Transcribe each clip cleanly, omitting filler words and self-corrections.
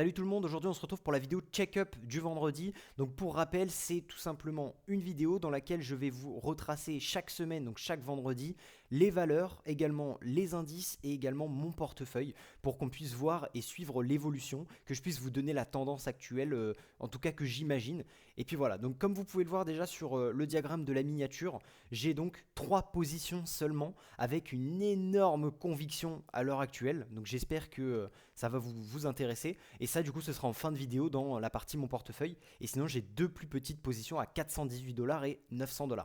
Salut tout le monde, aujourd'hui on se retrouve pour la vidéo check-up du vendredi. Donc pour rappel, c'est tout simplement une vidéo dans laquelle je vais vous retracer chaque semaine, donc chaque vendredi, les valeurs, également les indices et également mon portefeuille pour qu'on puisse voir et suivre l'évolution, que je puisse vous donner la tendance actuelle, en tout cas que j'imagine. Et puis voilà, donc comme vous pouvez le voir déjà sur le diagramme de la miniature, j'ai donc 3 positions seulement avec une énorme conviction à l'heure actuelle. Donc j'espère que ça va vous intéresser. Et ça, du coup, ce sera en fin de vidéo dans la partie mon portefeuille. Et sinon, j'ai deux plus petites positions à 418$ et 900$.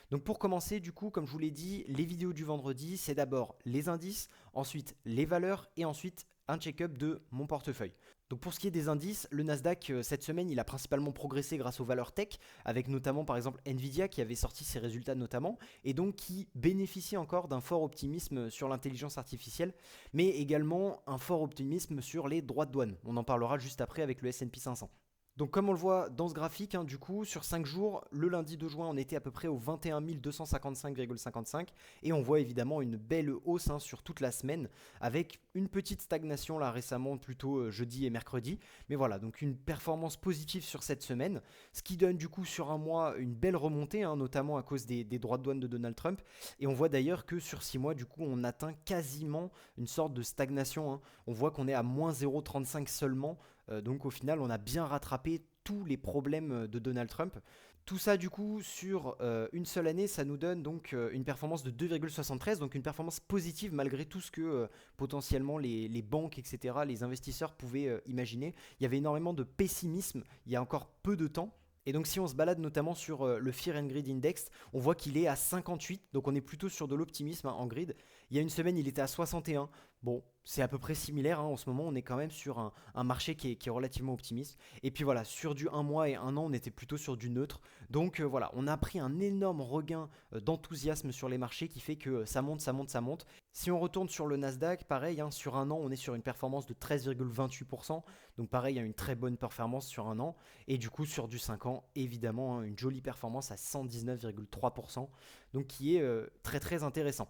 Donc pour commencer, du coup, comme je vous l'ai dit, les vidéos du vendredi, c'est d'abord les indices, ensuite les valeurs et ensuite un check-up de mon portefeuille. Donc pour ce qui est des indices, le Nasdaq cette semaine il a principalement progressé grâce aux valeurs tech, avec notamment par exemple Nvidia qui avait sorti ses résultats notamment, et donc qui bénéficie encore d'un fort optimisme sur l'intelligence artificielle, mais également un fort optimisme sur les droits de douane. On en parlera juste après avec le S&P 500. Donc comme on le voit dans ce graphique, du coup, sur 5 jours, le lundi 2 juin, on était à peu près au 21 255,55 et on voit évidemment une belle hausse sur toute la semaine avec une petite stagnation là récemment, plutôt jeudi et mercredi. Mais voilà, donc une performance positive sur cette semaine, ce qui donne du coup sur un mois une belle remontée, notamment à cause des droits de douane de Donald Trump. Et on voit d'ailleurs que sur 6 mois, du coup, on atteint quasiment une sorte de stagnation. On voit qu'on est à moins 0,35 seulement, donc au final, on a bien rattrapé tous les problèmes de Donald Trump. Tout ça du coup sur une seule année, ça nous donne donc une performance de 2,73, donc une performance positive malgré tout ce que potentiellement les banques, etc., les investisseurs pouvaient imaginer. Il y avait énormément de pessimisme il y a encore peu de temps. Et donc si on se balade notamment sur le Fear and Greed Index, on voit qu'il est à 58, donc on est plutôt sur de l'optimisme en grid. Il y a une semaine, il était à 61. Bon, c'est à peu près similaire, en ce moment, on est quand même sur un marché qui est relativement optimiste. Et puis voilà, sur du 1 mois et 1 an, on était plutôt sur du neutre. Donc voilà, on a pris un énorme regain d'enthousiasme sur les marchés qui fait que ça monte, ça monte, ça monte. Si on retourne sur le Nasdaq, pareil, sur un an, on est sur une performance de 13,28%. Donc pareil, il y a une très bonne performance sur un an. Et du coup, sur du 5 ans, évidemment, une jolie performance à 119,3%. Donc qui est très très intéressant.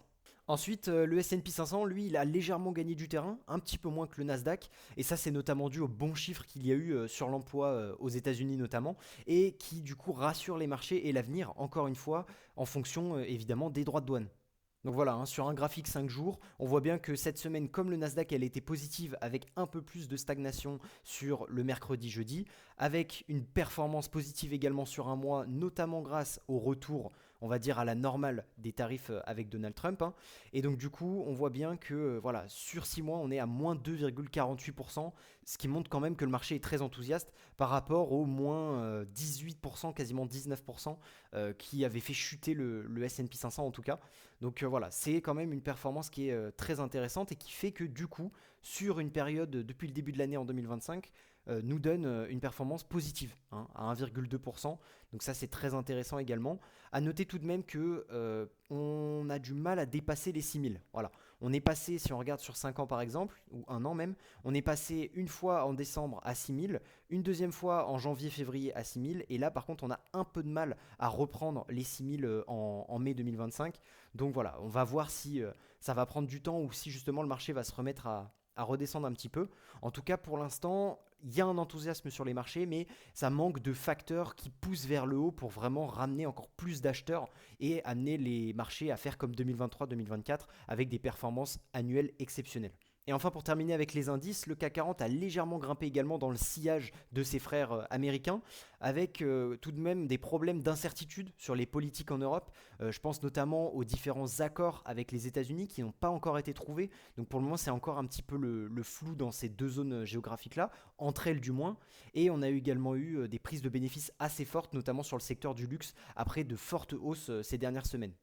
Ensuite, le S&P 500, lui, il a légèrement gagné du terrain, un petit peu moins que le Nasdaq, et ça c'est notamment dû aux bons chiffres qu'il y a eu sur l'emploi aux États-Unis notamment, et qui du coup rassure les marchés et l'avenir, encore une fois, en fonction évidemment des droits de douane. Donc voilà, sur un graphique 5 jours, on voit bien que cette semaine, comme le Nasdaq, elle était positive avec un peu plus de stagnation sur le mercredi-jeudi, avec une performance positive également sur un mois, notamment grâce au retour, on va dire, à la normale des tarifs avec Donald Trump. Et donc du coup, on voit bien que voilà, sur 6 mois, on est à moins 2,48%, ce qui montre quand même que le marché est très enthousiaste par rapport au moins 18%, quasiment 19% qui avait fait chuter le S&P 500 en tout cas. Donc voilà, c'est quand même une performance qui est très intéressante et qui fait que du coup, sur une période depuis le début de l'année en 2025, nous donne une performance positive à 1,2%. Donc ça c'est très intéressant également. À noter tout de même que on a du mal à dépasser les 6000. Voilà, on est passé, si on regarde sur 5 ans par exemple, ou un an même, on est passé une fois en décembre à 6000, une deuxième fois en janvier-février à 6000, et là par contre on a un peu de mal à reprendre les 6000 en mai 2025. Donc voilà, on va voir si ça va prendre du temps ou si justement le marché va se remettre à redescendre un petit peu. En tout cas, pour l'instant, il y a un enthousiasme sur les marchés, mais ça manque de facteurs qui poussent vers le haut pour vraiment ramener encore plus d'acheteurs et amener les marchés à faire comme 2023-2024 avec des performances annuelles exceptionnelles. Et enfin, pour terminer avec les indices, le CAC 40 a légèrement grimpé également dans le sillage de ses frères américains, avec tout de même des problèmes d'incertitude sur les politiques en Europe. Je pense notamment aux différents accords avec les États-Unis qui n'ont pas encore été trouvés. Donc pour le moment, c'est encore un petit peu le flou dans ces deux zones géographiques-là, entre elles du moins. Et on a également eu des prises de bénéfices assez fortes, notamment sur le secteur du luxe, après de fortes hausses ces dernières semaines.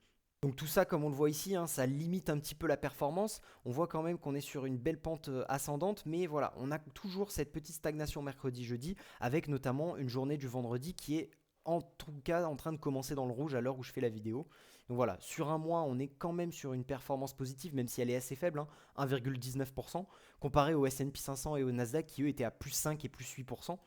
Donc tout ça, comme on le voit ici, ça limite un petit peu la performance. On voit quand même qu'on est sur une belle pente ascendante, mais voilà, on a toujours cette petite stagnation mercredi-jeudi, avec notamment une journée du vendredi qui est en tout cas en train de commencer dans le rouge à l'heure où je fais la vidéo. Donc voilà, sur un mois, on est quand même sur une performance positive, même si elle est assez faible, 1,19%, comparé au S&P 500 et au Nasdaq qui eux étaient à plus 5 et plus 8%.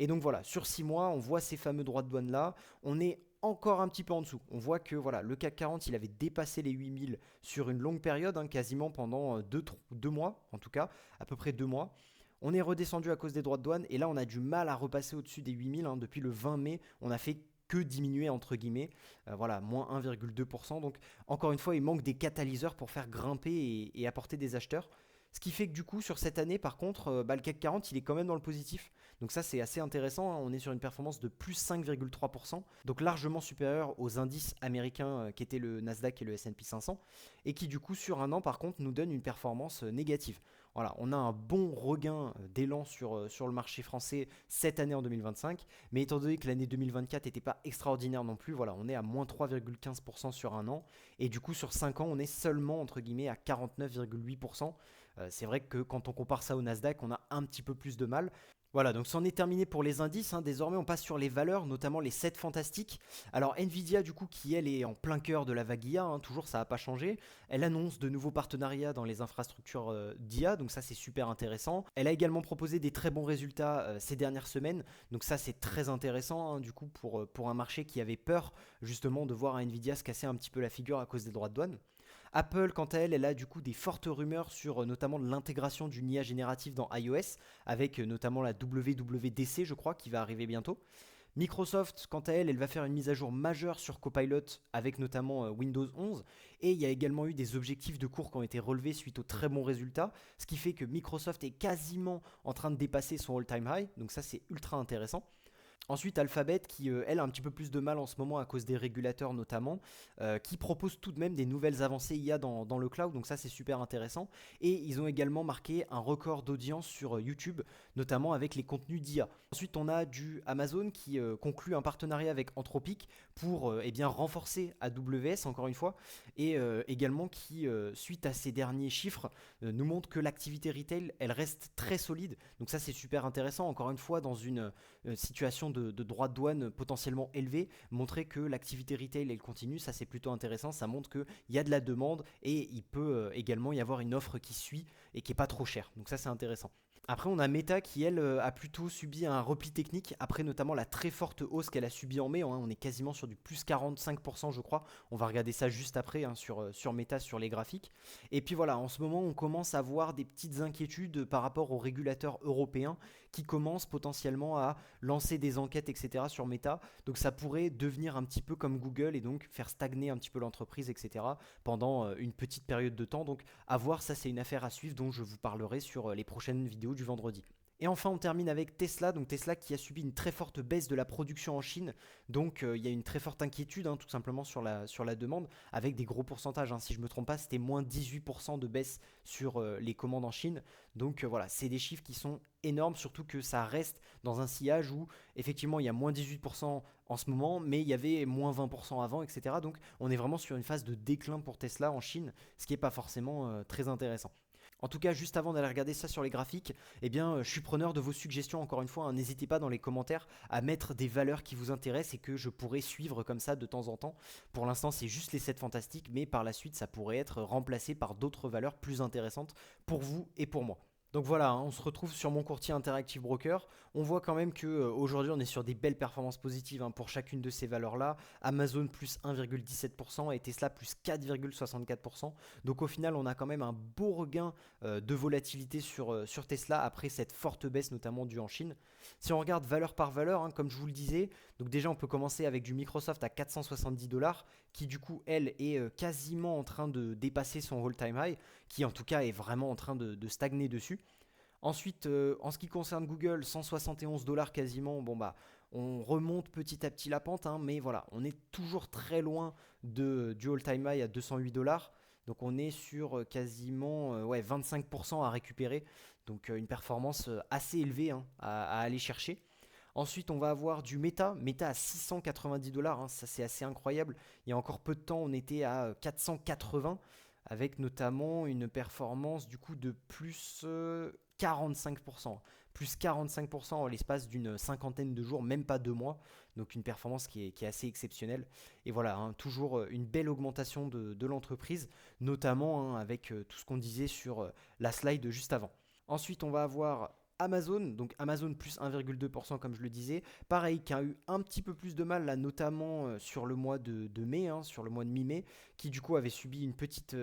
Et donc voilà, sur 6 mois, on voit ces fameux droits de douane là, on est encore un petit peu en dessous. On voit que voilà, le CAC 40, il avait dépassé les 8000 sur une longue période, quasiment pendant 2 mois, en tout cas, à peu près 2 mois. On est redescendu à cause des droits de douane et là on a du mal à repasser au-dessus des 8000. Depuis le 20 mai, on a fait que diminuer entre guillemets, voilà, moins 1,2%. Donc encore une fois, il manque des catalyseurs pour faire grimper et apporter des acheteurs. Ce qui fait que du coup, sur cette année, par contre, le CAC 40, il est quand même dans le positif. Donc ça, c'est assez intéressant, hein. On est sur une performance de plus 5,3%, donc largement supérieur aux indices américains qui étaient le Nasdaq et le S&P 500, et qui du coup, sur un an, par contre, nous donne une performance négative. Voilà, on a un bon regain d'élan sur le marché français cette année en 2025, mais étant donné que l'année 2024 n'était pas extraordinaire non plus, voilà, on est à moins 3,15% sur un an, et du coup sur 5 ans, on est seulement entre guillemets à 49,8%. C'est vrai que quand on compare ça au Nasdaq, on a un petit peu plus de mal. Voilà, donc c'en est terminé pour les indices, hein. Désormais, on passe sur les valeurs, notamment les 7 fantastiques. Alors, Nvidia, du coup, qui elle est en plein cœur de la vague IA, hein, toujours ça n'a pas changé. Elle annonce de nouveaux partenariats dans les infrastructures d'IA, donc ça c'est super intéressant. Elle a également proposé des très bons résultats ces dernières semaines, donc ça c'est très intéressant, hein, du coup, pour un marché qui avait peur justement de voir Nvidia se casser un petit peu la figure à cause des droits de douane. Apple, quant à elle, elle a du coup des fortes rumeurs sur notamment l'intégration d'une IA générative dans iOS, avec notamment la WWDC, je crois, qui va arriver bientôt. Microsoft, quant à elle, elle va faire une mise à jour majeure sur Copilot avec notamment Windows 11. Et il y a également eu des objectifs de cours qui ont été relevés suite aux très bons résultats, ce qui fait que Microsoft est quasiment en train de dépasser son all-time high. Donc ça, c'est ultra intéressant. Ensuite, Alphabet, qui elle a un petit peu plus de mal en ce moment à cause des régulateurs notamment, qui propose tout de même des nouvelles avancées IA dans le cloud, donc ça c'est super intéressant. Et ils ont également marqué un record d'audience sur YouTube, notamment avec les contenus d'IA. Ensuite, on a du Amazon qui conclut un partenariat avec Anthropic pour eh bien, renforcer AWS, encore une fois, et également qui, suite à ces derniers chiffres, nous montre que l'activité retail, elle reste très solide. Donc ça c'est super intéressant, encore une fois, dans une situation de droits de douane potentiellement élevés, montrer que l'activité retail elle continue, ça c'est plutôt intéressant, ça montre qu'il y a de la demande et il peut également y avoir une offre qui suit et qui est pas trop chère, donc ça c'est intéressant. Après, on a Meta qui, elle, a plutôt subi un repli technique, après notamment la très forte hausse qu'elle a subie en mai, hein. On est quasiment sur du plus 45%, je crois. On va regarder ça juste après, hein, sur Meta, sur les graphiques. Et puis voilà, en ce moment, on commence à voir des petites inquiétudes par rapport aux régulateurs européens qui commencent potentiellement à lancer des enquêtes, etc. sur Meta. Donc ça pourrait devenir un petit peu comme Google et donc faire stagner un petit peu l'entreprise, etc. pendant une petite période de temps. Donc à voir, ça c'est une affaire à suivre dont je vous parlerai sur les prochaines vidéos du vendredi. Et enfin, on termine avec Tesla, donc Tesla qui a subi une très forte baisse de la production en Chine, donc il y a une très forte inquiétude, hein, tout simplement sur la demande, avec des gros pourcentages, hein. Si je ne me trompe pas, c'était moins 18% de baisse sur les commandes en Chine, donc voilà, c'est des chiffres qui sont énormes, surtout que ça reste dans un sillage où effectivement il y a moins 18% en ce moment, mais il y avait moins 20% avant, etc. Donc on est vraiment sur une phase de déclin pour Tesla en Chine, ce qui n'est pas forcément très intéressant. En tout cas, juste avant d'aller regarder ça sur les graphiques, eh bien, je suis preneur de vos suggestions encore une fois, hein. N'hésitez pas dans les commentaires à mettre des valeurs qui vous intéressent et que je pourrais suivre comme ça de temps en temps. Pour l'instant, c'est juste les 7 fantastiques, mais par la suite, ça pourrait être remplacé par d'autres valeurs plus intéressantes pour vous et pour moi. Donc voilà, hein, on se retrouve sur mon courtier Interactive Broker. On voit quand même que aujourd'hui on est sur des belles performances positives, hein, pour chacune de ces valeurs-là. Amazon plus 1,17% et Tesla plus 4,64%. Donc au final, on a quand même un beau regain de volatilité sur Tesla après cette forte baisse notamment due en Chine. Si on regarde valeur par valeur, hein, comme je vous le disais, donc déjà on peut commencer avec du Microsoft à 470$, qui du coup elle est quasiment en train de dépasser son all-time high, qui en tout cas est vraiment en train de stagner dessus. Ensuite, en ce qui concerne Google, 171$ quasiment. Bon bah, on remonte petit à petit la pente, hein, mais voilà, on est toujours très loin du all-time high à 208$. Donc on est sur quasiment ouais, 25% à récupérer. Donc une performance assez élevée, hein, à aller chercher. Ensuite, on va avoir du Meta. Meta à 690$, hein, ça c'est assez incroyable. Il y a encore peu de temps, on était à 480, avec notamment une performance du coup de plus 45%. Plus 45% en l'espace d'une cinquantaine de jours, même pas 2 mois. Donc une performance qui est assez exceptionnelle. Et voilà, hein, toujours une belle augmentation de l'entreprise, notamment, hein, avec tout ce qu'on disait sur la slide juste avant. Ensuite, on va avoir Amazon, donc Amazon plus 1,2% comme je le disais, pareil, qui a eu un petit peu plus de mal là, notamment sur le mois de mai, hein, sur le mois de mi-mai, qui du coup avait subi une petite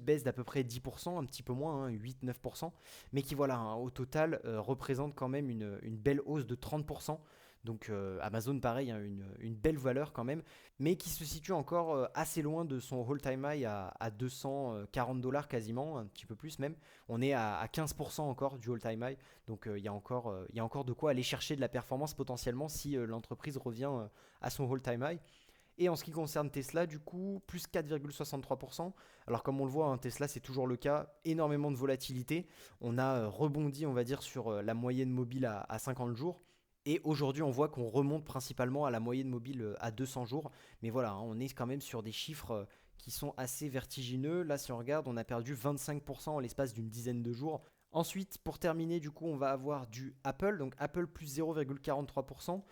baisse d'à peu près 10%, un petit peu moins, hein, 8-9%, mais qui voilà, hein, au total représente quand même une belle hausse de 30%. Donc Amazon, pareil, hein, une belle valeur quand même, mais qui se situe encore assez loin de son all-time high à 240 $ quasiment, un petit peu plus même. On est à 15% encore du all-time high, donc il y a encore de quoi aller chercher de la performance potentiellement si l'entreprise revient à son all-time high. Et en ce qui concerne Tesla, du coup, plus 4,63%. Alors comme on le voit, hein, Tesla, c'est toujours le cas, énormément de volatilité. On a rebondi, on va dire, sur la moyenne mobile à 50 jours. Et aujourd'hui, on voit qu'on remonte principalement à la moyenne mobile à 200 jours. Mais voilà, hein, on est quand même sur des chiffres qui sont assez vertigineux. Là, si on regarde, on a perdu 25% en l'espace d'une dizaine de jours. Ensuite, pour terminer, du coup, on va avoir du Apple, donc Apple plus 0,43%.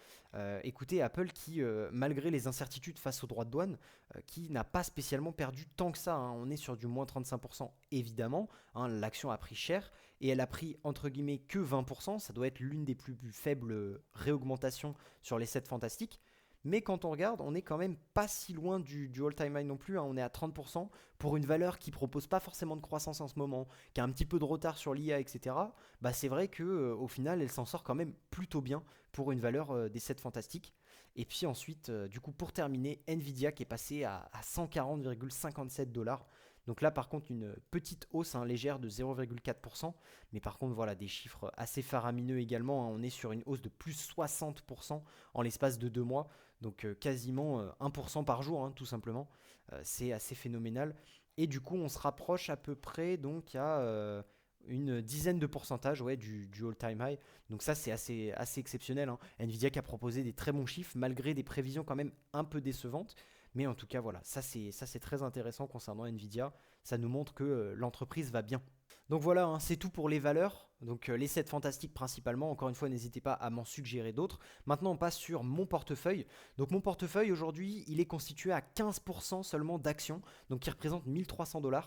Écoutez, Apple qui, malgré les incertitudes face aux droits de douane, qui n'a pas spécialement perdu tant que ça, hein. On est sur du moins 35% évidemment, hein, l'action a pris cher et elle a pris entre guillemets que 20%, ça doit être l'une des plus faibles réaugmentations sur les 7 fantastiques. Mais quand on regarde, on est quand même pas si loin du all-time high non plus, hein. On est à 30% pour une valeur qui propose pas forcément de croissance en ce moment, qui a un petit peu de retard sur l'IA, etc. Bah c'est vrai que au final, elle s'en sort quand même plutôt bien pour une valeur des 7 fantastiques. Et puis ensuite, du coup, pour terminer, Nvidia qui est passé à 140,57 $. Donc là, par contre, une petite hausse, hein, légère de 0,4%. Mais par contre, voilà, des chiffres assez faramineux également, hein. On est sur une hausse de plus 60% en l'espace de 2 mois. Donc quasiment 1% par jour, hein, tout simplement. C'est assez phénoménal. Et du coup, on se rapproche à peu près donc à une dizaine de pourcentages, ouais, du all-time high. Donc ça, c'est assez exceptionnel, hein. Nvidia qui a proposé des très bons chiffres malgré des prévisions quand même un peu décevantes. Mais en tout cas, voilà, ça c'est très intéressant concernant Nvidia. Ça nous montre que l'entreprise va bien. Donc voilà, hein, c'est tout pour les valeurs. Donc les 7 fantastiques principalement. Encore une fois, n'hésitez pas à m'en suggérer d'autres. Maintenant, on passe sur mon portefeuille. Donc mon portefeuille aujourd'hui, il est constitué à 15% seulement d'actions, donc qui représente 1 300 $.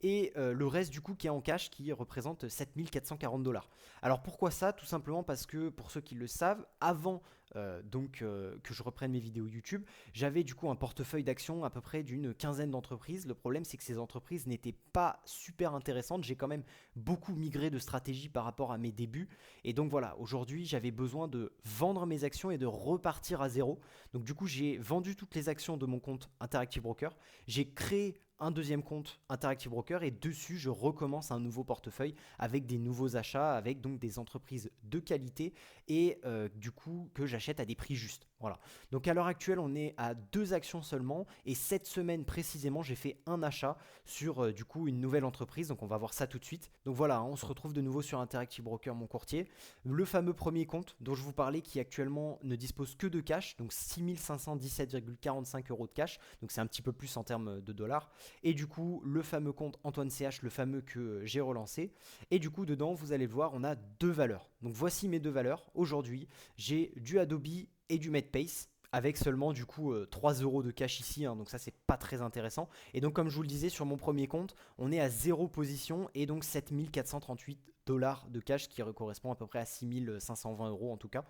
Et le reste du coup qui est en cash, qui représente 7 440 $. Alors pourquoi ça? Tout simplement parce que pour ceux qui le savent, avant que je reprenne mes vidéos YouTube, j'avais du coup un portefeuille d'actions à peu près d'une quinzaine d'entreprises. Le problème, c'est que ces entreprises n'étaient pas super intéressantes. J'ai quand même beaucoup migré de stratégie par rapport à mes débuts. Et donc voilà, aujourd'hui, j'avais besoin de vendre mes actions et de repartir à zéro. Donc du coup, j'ai vendu toutes les actions de mon compte Interactive Broker. J'ai créé un deuxième compte Interactive Broker et dessus je recommence un nouveau portefeuille avec des nouveaux achats, avec donc des entreprises de qualité et du coup que j'achète à des prix justes. Voilà. Donc à l'heure actuelle on est à 2 actions seulement et cette semaine précisément j'ai fait un achat sur du coup une nouvelle entreprise, donc on va voir ça tout de suite. Donc voilà, hein, on se retrouve de nouveau sur Interactive Broker, mon courtier. Le fameux premier compte dont je vous parlais qui actuellement ne dispose que de cash, donc 6517,45 € de cash, donc c'est un petit peu plus en termes de dollars. Et du coup, le fameux compte Antoine CH, le fameux que j'ai relancé. Et du coup, dedans, vous allez le voir, on a 2 valeurs. Donc voici mes 2 valeurs. Aujourd'hui, j'ai du Adobe et du Medpace avec seulement du coup 3 € de cash ici, hein, donc ça c'est pas très intéressant. Et donc comme je vous le disais sur mon premier compte, on est à 0 position et donc 7438 $ de cash qui correspond à peu près à 6520 € en tout cas.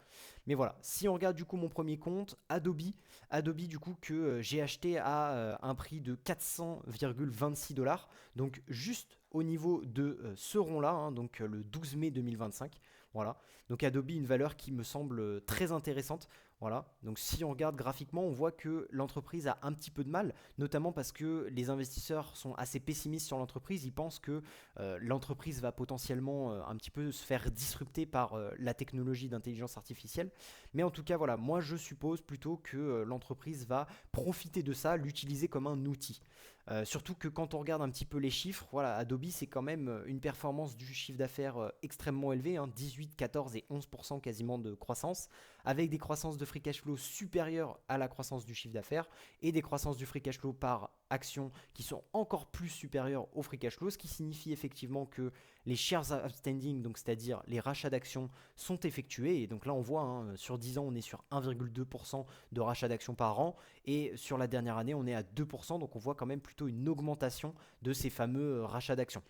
Mais voilà, si on regarde du coup mon premier compte, Adobe du coup que j'ai acheté à un prix de 400,26 $, donc juste au niveau de ce rond-là, hein, donc le 12 mai 2025. Voilà, donc Adobe, une valeur qui me semble très intéressante. Voilà, donc si on regarde graphiquement, on voit que l'entreprise a un petit peu de mal, notamment parce que les investisseurs sont assez pessimistes sur l'entreprise. Ils pensent que l'entreprise va potentiellement un petit peu se faire disrupter par la technologie d'intelligence artificielle. Mais en tout cas, voilà, moi je suppose plutôt que l'entreprise va profiter de ça, l'utiliser comme un outil. Surtout que quand on regarde un petit peu les chiffres, voilà, Adobe c'est quand même une performance du chiffre d'affaires extrêmement élevée, hein, 18, 14 et 11% quasiment de croissance, avec des croissances de free cash flow supérieures à la croissance du chiffre d'affaires et des croissances du free cash flow par action qui sont encore plus supérieures au free cash flow, ce qui signifie effectivement que les shares outstanding, donc c'est-à-dire les rachats d'actions, sont effectués. Et donc là on voit, hein, sur 10 ans on est sur 1,2% de rachats d'actions par an et sur la dernière année on est à 2%, donc on voit quand même plutôt une augmentation de ces fameux rachats d'actions.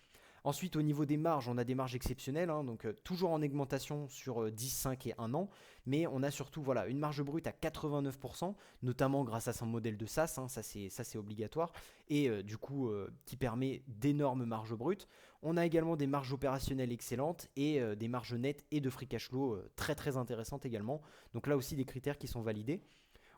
Ensuite, au niveau des marges, on a des marges exceptionnelles, hein, donc toujours en augmentation sur 10, 5 et 1 an, mais on a surtout voilà, une marge brute à 89%, notamment grâce à son modèle de SaaS, hein, ça c'est obligatoire, et du coup qui permet d'énormes marges brutes. On a également des marges opérationnelles excellentes et des marges nettes et de free cash flow très très intéressantes également. Donc là aussi des critères qui sont validés.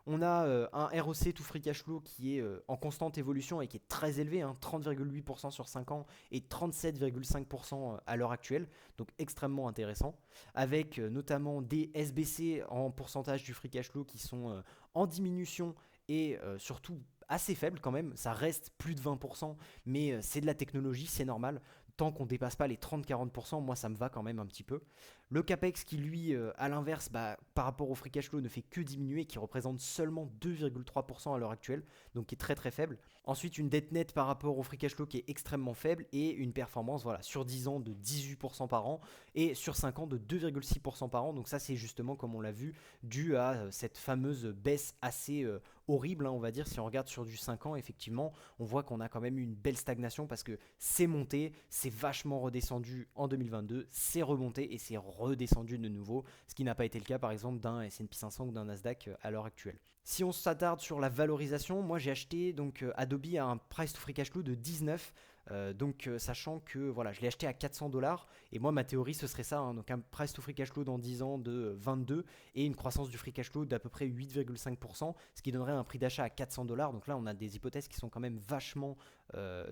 On a un ROC tout free cash flow qui est en constante évolution et qui est très élevé, hein, 30,8% sur 5 ans et 37,5% à l'heure actuelle, donc extrêmement intéressant, avec notamment des SBC en pourcentage du free cash flow qui sont en diminution et surtout assez faibles quand même, ça reste plus de 20%, mais c'est de la technologie, c'est normal. Tant qu'on ne dépasse pas les 30-40%, moi ça me va quand même un petit peu. Le CAPEX qui lui, à l'inverse, par rapport au free cash flow, ne fait que diminuer, qui représente seulement 2,3% à l'heure actuelle, donc qui est très très faible. Ensuite, une dette nette par rapport au free cash flow qui est extrêmement faible et une performance voilà, sur 10 ans de 18% par an et sur 5 ans de 2,6% par an. Donc ça c'est justement, comme on l'a vu, dû à cette fameuse baisse assez horrible, hein, on va dire. Si on regarde sur du 5 ans, effectivement, on voit qu'on a quand même une belle stagnation parce que c'est monté, c'est vachement redescendu en 2022, c'est remonté et c'est redescendu de nouveau, ce qui n'a pas été le cas par exemple d'un S&P 500 ou d'un Nasdaq à l'heure actuelle. Si on s'attarde sur la valorisation, moi j'ai acheté donc Adobe à un price to free cash flow de 19. Sachant que voilà, je l'ai acheté à 400 $ et moi ma théorie ce serait ça, hein, donc un price to free cash flow dans 10 ans de 22 et une croissance du free cash flow d'à peu près 8,5%, ce qui donnerait un prix d'achat à 400 $. Donc là on a des hypothèses qui sont quand même vachement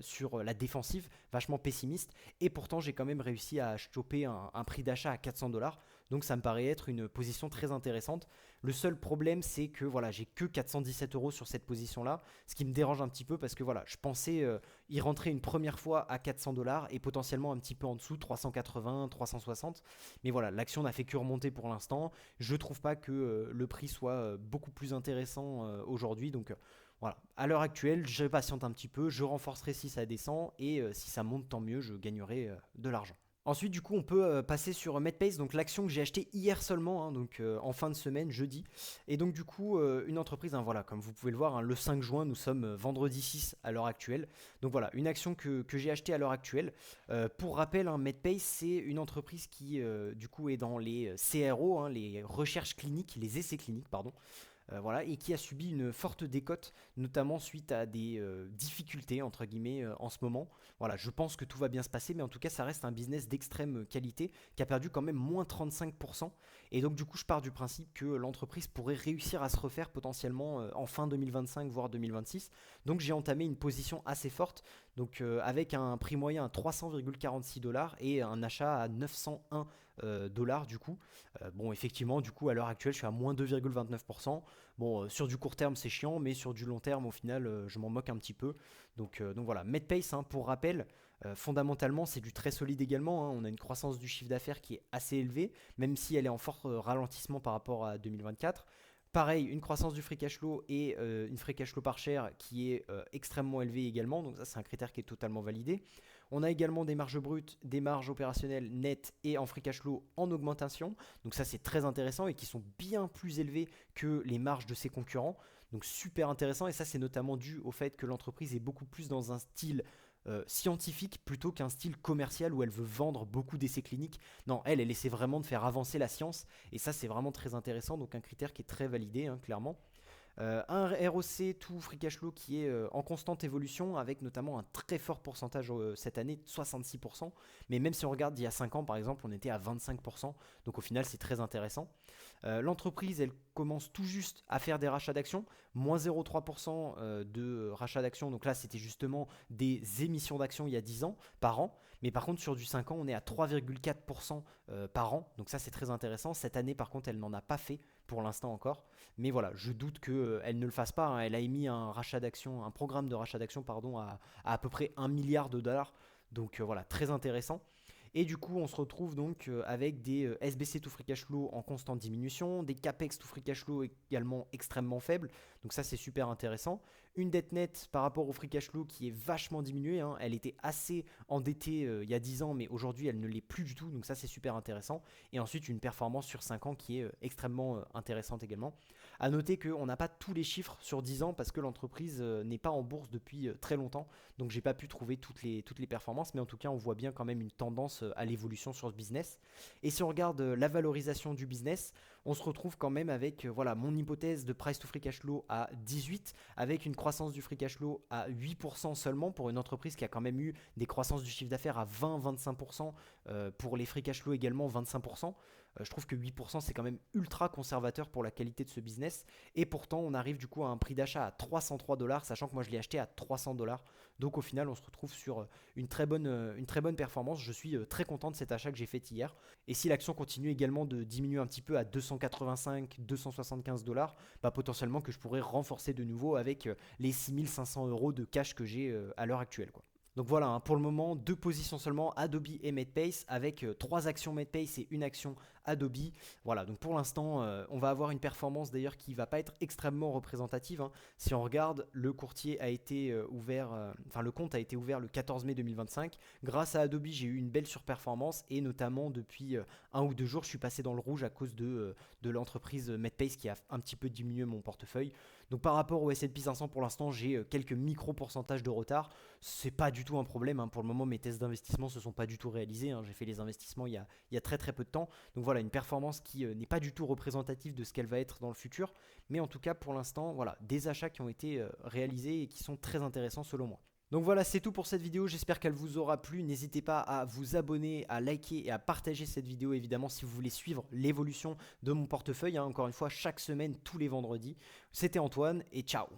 sur la défensive, vachement pessimistes, et pourtant j'ai quand même réussi à choper un prix d'achat à 400 $. Donc ça me paraît être une position très intéressante. Le seul problème c'est que voilà, j'ai que 417 € sur cette position là, ce qui me dérange un petit peu parce que voilà, je pensais y rentrer une première fois à 400 $ et potentiellement un petit peu en dessous, 380, 360. Mais voilà, l'action n'a fait que remonter pour l'instant. Je trouve pas que le prix soit beaucoup plus intéressant aujourd'hui. Donc voilà, à l'heure actuelle, je patiente un petit peu, je renforcerai si ça descend et si ça monte, tant mieux, je gagnerai de l'argent. Ensuite, du coup, on peut passer sur Medpace, donc l'action que j'ai achetée hier seulement, hein, donc en fin de semaine, jeudi. Et donc, du coup, une entreprise, hein, voilà, comme vous pouvez le voir, hein, le 5 juin, nous sommes vendredi 6 à l'heure actuelle. Donc voilà, une action que j'ai achetée à l'heure actuelle. Pour rappel, hein, Medpace, c'est une entreprise qui, du coup, est dans les CRO, hein, les recherches cliniques, les essais cliniques, pardon. Voilà, et qui a subi une forte décote, notamment suite à des difficultés entre guillemets en ce moment. Voilà, je pense que tout va bien se passer, mais en tout cas, ça reste un business d'extrême qualité qui a perdu quand même moins 35%. Et donc, du coup, je pars du principe que l'entreprise pourrait réussir à se refaire potentiellement en fin 2025, voire 2026. Donc, j'ai entamé une position assez forte, donc avec un prix moyen à 300,46 $ et un achat à 901 $ du coup. Bon, effectivement, du coup, à l'heure actuelle, je suis à moins 2,29%. Bon, sur du court terme, c'est chiant, mais sur du long terme, au final, je m'en moque un petit peu. Donc voilà, Medpace, hein, pour rappel, fondamentalement, c'est du très solide également, hein. On a une croissance du chiffre d'affaires qui est assez élevée, même si elle est en fort ralentissement par rapport à 2024. Pareil, une croissance du free cash flow et une free cash flow par share qui est extrêmement élevée également. Donc ça, c'est un critère qui est totalement validé. On a également des marges brutes, des marges opérationnelles nettes et en free cash flow en augmentation. Donc ça, c'est très intéressant et qui sont bien plus élevées que les marges de ses concurrents. Donc super intéressant, et ça, c'est notamment dû au fait que l'entreprise est beaucoup plus dans un style scientifique plutôt qu'un style commercial où elle veut vendre beaucoup d'essais cliniques. Non, elle essaie vraiment de faire avancer la science, et ça, c'est vraiment très intéressant. Donc un critère qui est très validé, hein, clairement. Un ROC tout free cash flow qui est en constante évolution, avec notamment un très fort pourcentage cette année, 66%. Mais même si on regarde il y a 5 ans par exemple, on était à 25%. Donc au final, c'est très intéressant. L'entreprise, elle commence tout juste à faire des rachats d'actions, moins 0,3% de rachats d'actions. Donc là, c'était justement des émissions d'actions il y a 10 ans par an. Mais par contre, sur du 5 ans, on est à 3,4% par an. Donc ça, c'est très intéressant. Cette année, par contre, elle n'en a pas fait pour l'instant encore. Mais voilà, je doute qu'elle ne le fasse pas, hein. Elle a émis un rachat d'actions, un programme de rachat d'actions, pardon, à peu près 1 milliard de dollars. Donc voilà, très intéressant. Et du coup, on se retrouve donc avec des SBC to free cash flow en constante diminution, des CAPEX to free cash flow également extrêmement faibles. Donc ça, c'est super intéressant. une dette nette par rapport au free cash flow qui est vachement diminuée, hein. Elle était assez endettée il y a 10 ans, mais aujourd'hui elle ne l'est plus du tout, donc ça c'est super intéressant. Et ensuite une performance sur 5 ans qui est extrêmement intéressante également. A noter qu'on n'a pas tous les chiffres sur 10 ans parce que l'entreprise n'est pas en bourse depuis très longtemps, donc j'ai pas pu trouver toutes les performances, mais en tout cas on voit bien quand même une tendance à l'évolution sur ce business. Et si on regarde la valorisation du business, on se retrouve quand même avec voilà, mon hypothèse de price to free cash flow à 18, avec une croissance du free cash flow à 8% seulement pour une entreprise qui a quand même eu des croissances du chiffre d'affaires à 20-25%, pour les free cash flow également 25%. Je trouve que 8% c'est quand même ultra conservateur pour la qualité de ce business, et pourtant on arrive du coup à un prix d'achat à 303 dollars, sachant que moi je l'ai acheté à 300 dollars. Donc au final on se retrouve sur une très bonne performance. Je suis très content de cet achat que j'ai fait hier. Et si l'action continue également de diminuer un petit peu à 285-275 dollars, bah potentiellement que je pourrais renforcer de nouveau avec les 6500 euros de cash que j'ai à l'heure actuelle, quoi. Donc voilà, hein, pour le moment, 2 positions seulement, Adobe et Medpace, avec 3 actions Medpace et une action Adobe. Voilà, donc pour l'instant, on va avoir une performance d'ailleurs qui va pas être extrêmement représentative, hein. Si on regarde, le courtier a été le compte a été ouvert le 14 mai 2025. Grâce à Adobe, j'ai eu une belle surperformance, et notamment depuis 1 ou 2 jours, je suis passé dans le rouge à cause de l'entreprise Medpace qui a un petit peu diminué mon portefeuille. Donc par rapport au S&P 500, pour l'instant, j'ai quelques micro-pourcentages de retard. C'est pas du tout un problème, hein. Pour le moment, mes tests d'investissement se sont pas du tout réalisés, hein. J'ai fait les investissements il y a très très peu de temps. Donc voilà, une performance qui n'est pas du tout représentative de ce qu'elle va être dans le futur. Mais en tout cas, pour l'instant, voilà, des achats qui ont été réalisés et qui sont très intéressants selon moi. Donc voilà, c'est tout pour cette vidéo, j'espère qu'elle vous aura plu. N'hésitez pas à vous abonner, à liker et à partager cette vidéo évidemment si vous voulez suivre l'évolution de mon portefeuille, hein. Encore une fois, chaque semaine, tous les vendredis. C'était Antoine et ciao.